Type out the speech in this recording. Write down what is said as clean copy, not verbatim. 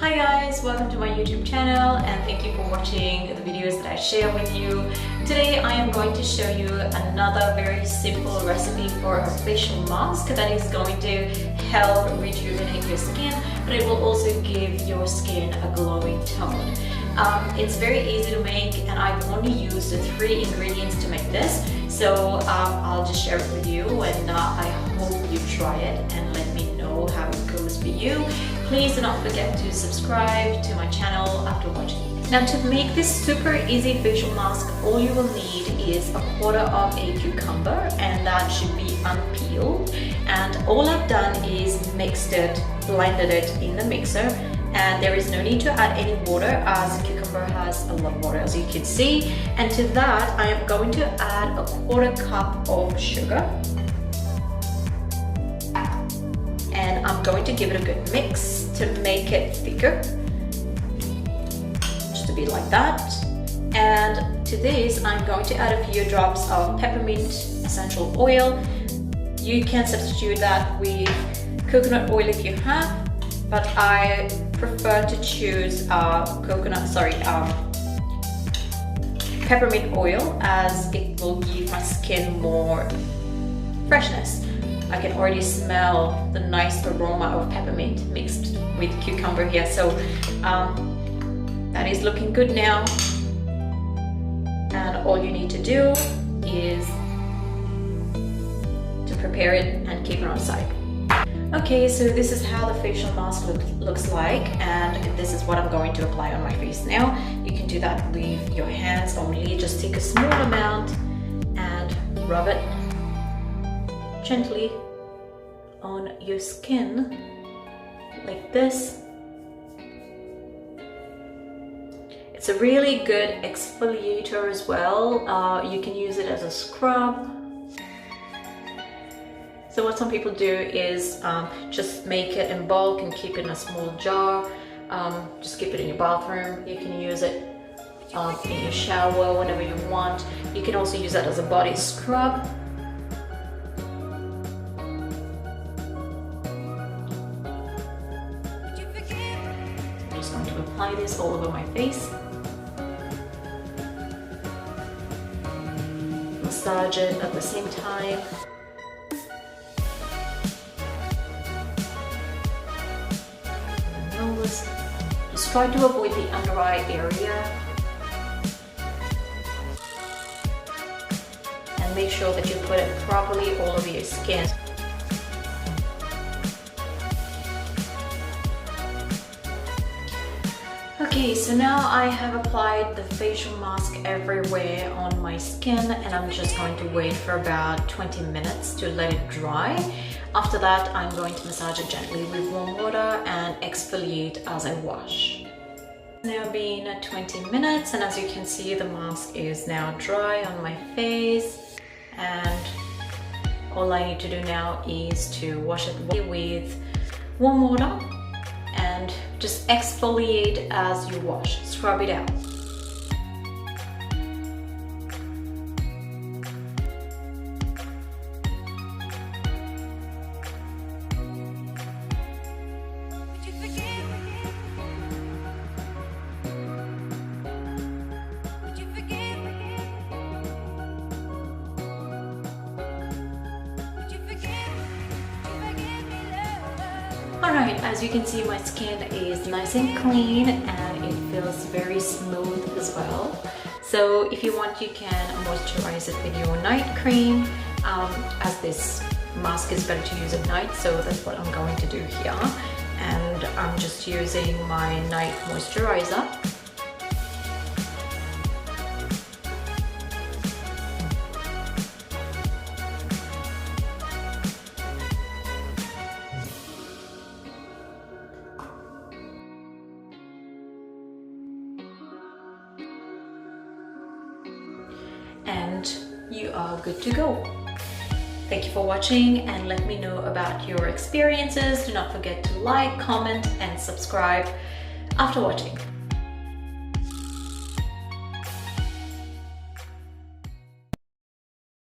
Hi guys, welcome to my YouTube channel and thank you for watching the videos that I share with you. Today I am going to show you another very simple recipe for a facial mask that is going to help rejuvenate your skin, but it will also give your skin a glowing tone. It's very easy to make and I've only used the 3 ingredients to make this, so I'll just share it with you and I hope you try it and let me know how it goes for you. Please do not forget to subscribe to my channel after watching. Now, to make this super easy facial mask, all you will need is a quarter of a cucumber, and that should be unpeeled. And all I've done is mixed it, blended it in the mixer, and there is no need to add any water as cucumber has a lot of water, as you can see. And to that, I am going to add a quarter cup of sugar. And I'm going to give it a good mix to make it thicker, just to be like that. And to this, I'm going to add a few drops of peppermint essential oil. You can substitute that with coconut oil if you have, but I prefer to choose peppermint oil, as it will give my skin more freshness. I can already smell the nice aroma of peppermint mixed with cucumber here, so that is looking good now. And all you need to do is to prepare it and keep it on side. Okay, so this is how the facial mask looks like, and this is what I'm going to apply on my face now. You can do that with your hands only. Just take a small amount and rub it gently on your skin like this. It's a really good exfoliator as well. You can use it as a scrub. So what some people do is just make it in bulk and keep it in a small jar. Just keep it in your bathroom. You can use it in your shower whenever you want. You can also use that as a body scrub. I'm just going to apply this all over my face. Massage it at the same time. Just try to avoid the under eye area and make sure that you put it properly all over your skin. Okay, so now I have applied the facial mask everywhere on my skin, and I'm just going to wait for about 20 minutes to let it dry. After that, I'm going to massage it gently with warm water and exfoliate as I wash. It's now been 20 minutes, and as you can see, the mask is now dry on my face, and all I need to do now is to wash it with warm water and just exfoliate as you wash. Scrub it out. Alright, as you can see, my skin is nice and clean and it feels very smooth as well. So if you want, you can moisturize it with your night cream, as this mask is better to use at night, so that's what I'm going to do here. And I'm just using my night moisturizer. And you are good to go. Thank you for watching and let me know about your experiences. Do not forget to like, comment and subscribe after watching.